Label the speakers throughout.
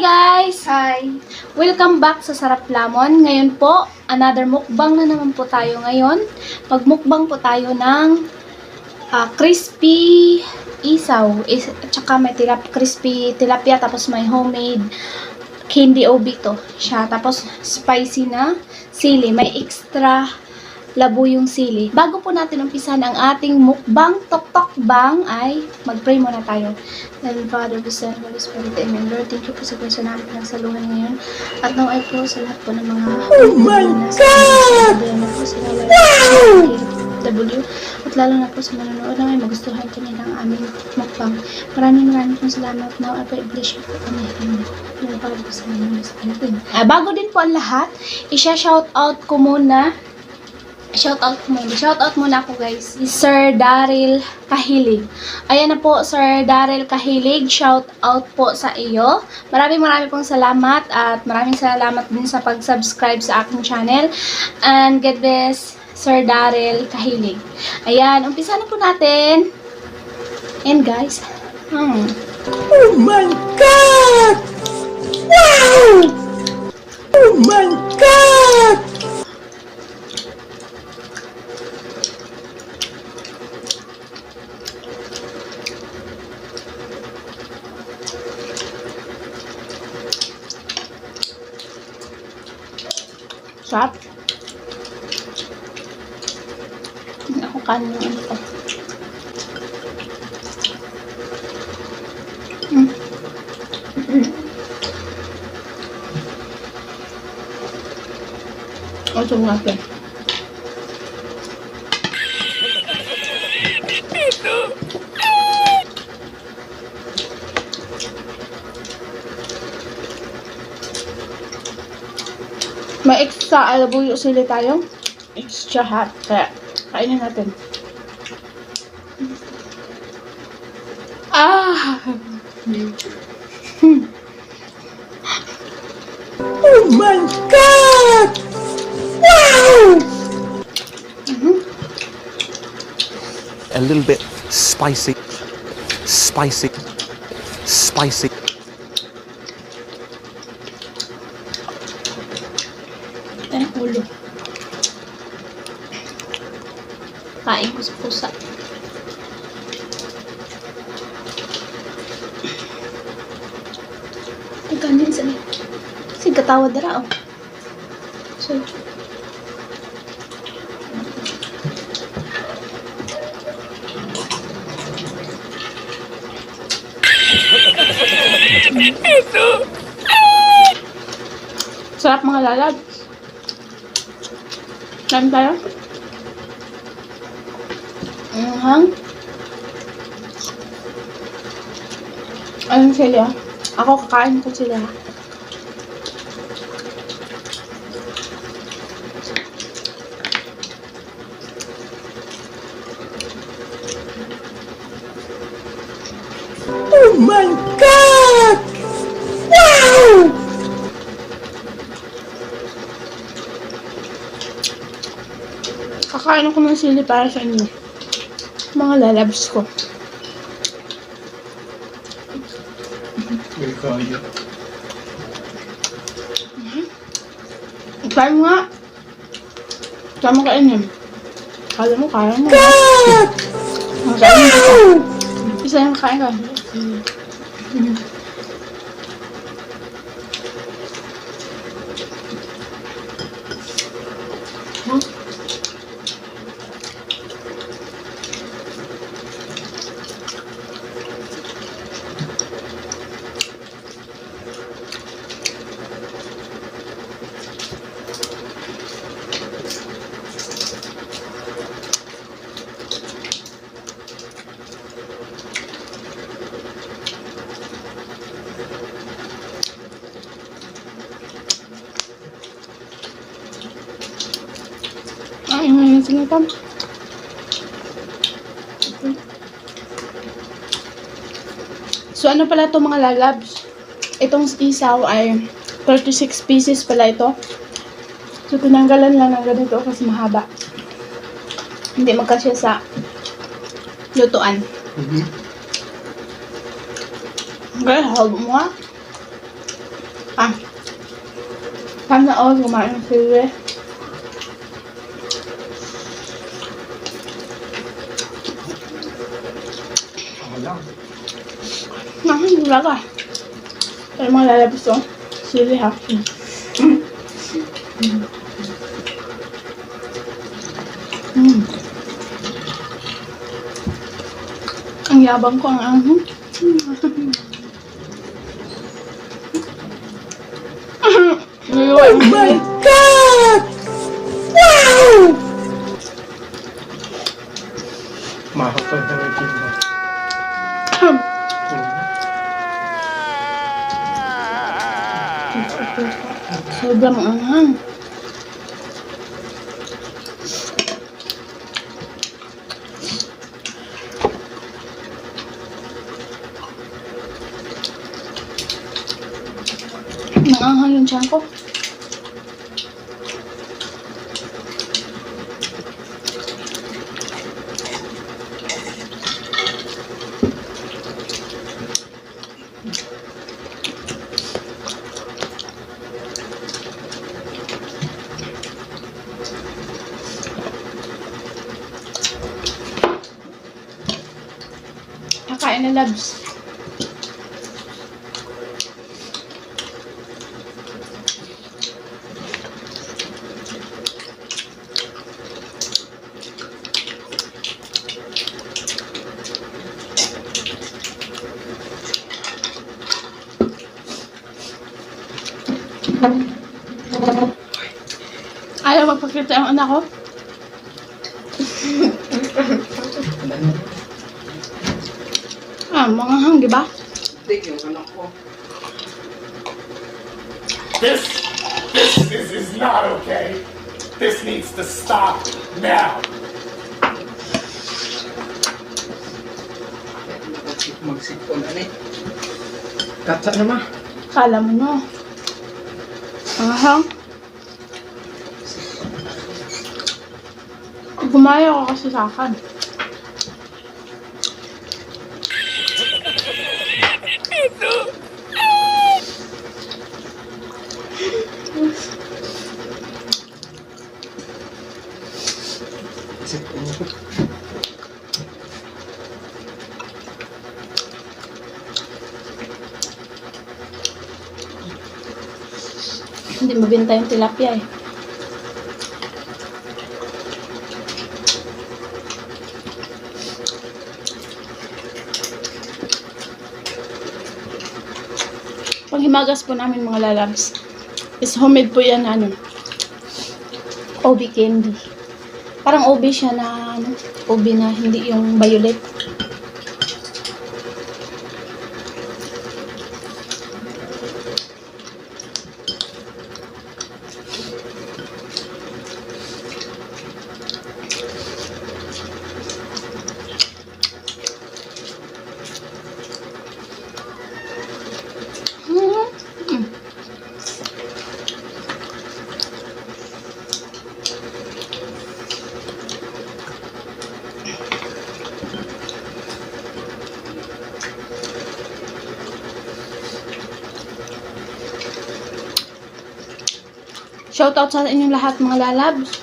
Speaker 1: guys!
Speaker 2: Hi!
Speaker 1: Welcome back sa Sarap Lamun. Ngayon po, another mukbang na naman po tayo ngayon. Pagmukbang po tayo ng crispy isaw. At saka may crispy tilapia, tapos may homemade candy Ube to siya. Tapos spicy na sili. May extra labo yung sili. Bago po natin umpisan ang ating mukbang tokbang ay mag-pray muna tayo. Then Father, the Son, Holy Spirit, Amen. Lord, thank you po sa grace namin pinagsaluhan ngayon. At naway po sa lahat po ng mga
Speaker 2: Oh my God!
Speaker 1: po sa wow! W. At lalo na po sa manonood na may magustuhan kami ng aming mukbang. Maraming pong salamat. Now, I pray, bless you po kami. Amen. Lord, Father, the Son, Holy Spirit, Amen. Bago din po ang lahat, isya-shoutout ko muna. Shoutout muna ako guys. Si Sir Daryl Kahilig. Ayan na po, Sir Daryl Kahilig. Shoutout po sa iyo. Maraming pong salamat at maraming salamat din sa pag-subscribe sa aking channel. And God bless Sir Daryl Kahilig. Ayan, umpisa na po natin. And guys,
Speaker 2: Oh my God! Wow! Oh my God!
Speaker 1: sarap. Hindi ako kanin yung ano to. Ito natin. May extra alabuyo sili tayo. Extra hot. Kaya, kainin natin.
Speaker 2: Oh my God! Wow!
Speaker 3: A little bit spicy.
Speaker 1: Ang ulo. Kain ko sa pusa. Ay, kanin sa niya. Kasi katawad na oh. So, sarap mga lalab. Kain tayo. Ayun sila. Ako kakain ko sila.
Speaker 2: Oh my God! Wow!
Speaker 1: Kakain ako ng sili para sa inyo. Mga lalabs ko. Kain mo nga. Saan mo kainin? Kala mo, kaya mo.
Speaker 2: God!
Speaker 1: Kain mo.
Speaker 2: Wow!
Speaker 1: Isa yung kain ka. Ay, ngayon sila tam. So, ano pala ito mga lalabs? Itong isaw ay 36 pieces pala ito. So, tinanggalan lang ng ganito kasi mahaba. Hindi magkasya sa lutuan. Okay, hold mo nga. Sana all kumain ng sili.
Speaker 2: Ako lang.
Speaker 1: Hindi talaga. Pero mga lalabas to. Sili ha. Ang yabang ko ang anghang.
Speaker 2: Oh my God! Wow! Makakapag na rin mo.
Speaker 1: Sobrang anghang. Nanganghang yung tiyan ko. Kakain na labs. Ayaw magpakita yung anak ko. Mga hang, di ba?
Speaker 2: Take yung anak ko.
Speaker 4: This is not okay. This needs to stop now.
Speaker 2: Magsipon, ano eh. Katsa naman.
Speaker 1: Kala mo no. Mga hang. Gumaya ko kasi sa akin.
Speaker 2: Sipon ko.
Speaker 1: Hindi mabenta yung tilapia eh. Pag himagas po namin mga lalabs, is homemade po yan ano, Ube candy. Parang ube siya na ano, ube na hindi yung violet. Shoutout sa inyong lahat mga lalabs.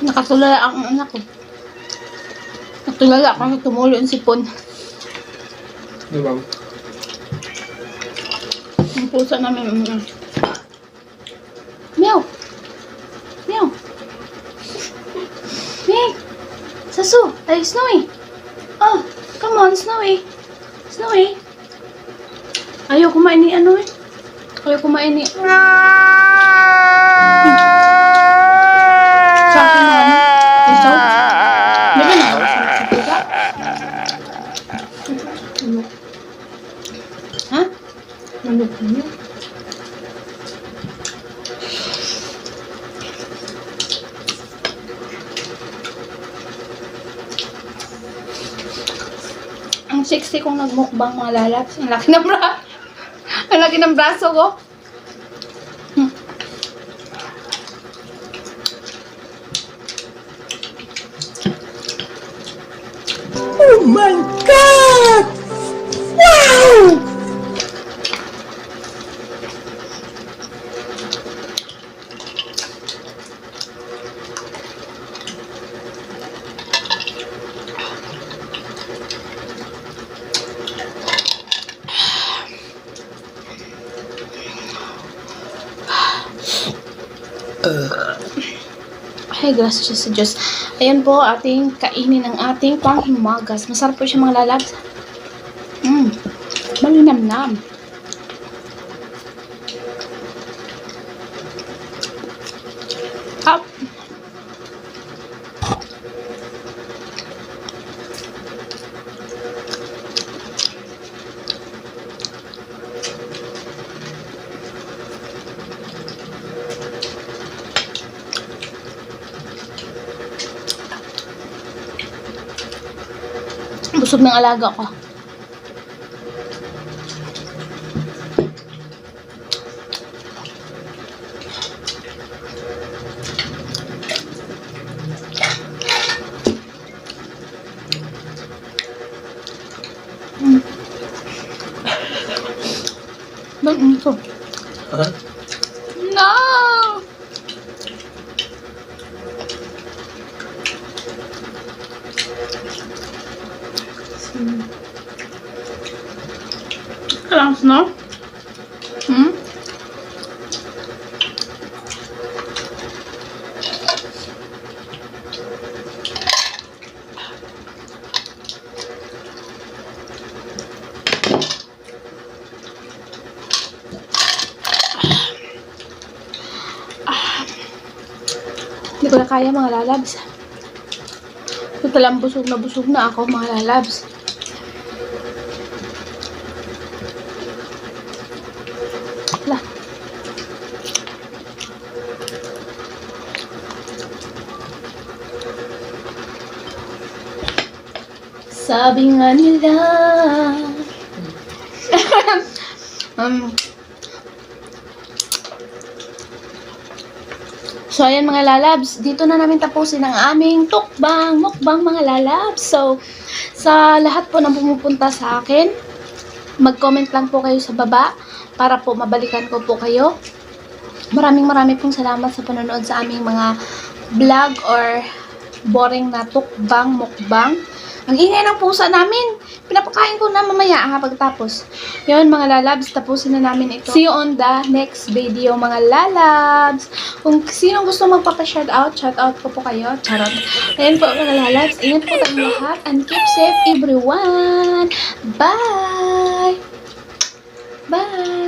Speaker 1: Nakatulala ang anak ko. Nakatulala ako na tumulo yung sipon.
Speaker 2: Di ba?
Speaker 1: Ang pusa namin. Meow! Meow! Meow! Sasu! Ay, Snowy! Oh! Come on, Snowy! Snowy! Ayaw kumain ni ano eh. Ayaw kumain ni... Sabi na ano? Isaw? Di ba na? Sa pusa? Ha? Manok niyo? Ang Sexy kong nagmukbang mga lalabs. Ang laki ng ang laki ng braso ko.
Speaker 3: Oh my God! Wow!
Speaker 1: Ay, gracias sa Diyos. Ayan po, ating kainin ang ating panghimagas. Masarap po siya mga lalabs. Malinamnam. Up. Busog ng alaga ko. Ba't ito?
Speaker 2: Ha?
Speaker 1: No! Kalangs, no? Hindi ko na kaya mga lalabs. Totalang busog na ako mga lalabs. Wala. Sabi nga nila So, ayan mga lalabs, dito na namin tapusin ang aming tukbang, mukbang mga lalabs. So, sa lahat po na pumupunta sa akin, mag-comment lang po kayo sa baba para po mabalikan ko po kayo. Maraming pong salamat sa panonood sa aming mga vlog or boring na tukbang, mukbang. Ang ingay ng pusa namin. Pinapakain ko na mamaya pagtapos. Yun mga lalabs, tapusin na namin ito. See you on the next video mga lalabs. Kung sino gusto magpapa-shoutout, shoutout ko po kayo. Charot. Ayan po mga lalabs. Ingat po tayong lahat and keep safe everyone. Bye! Bye!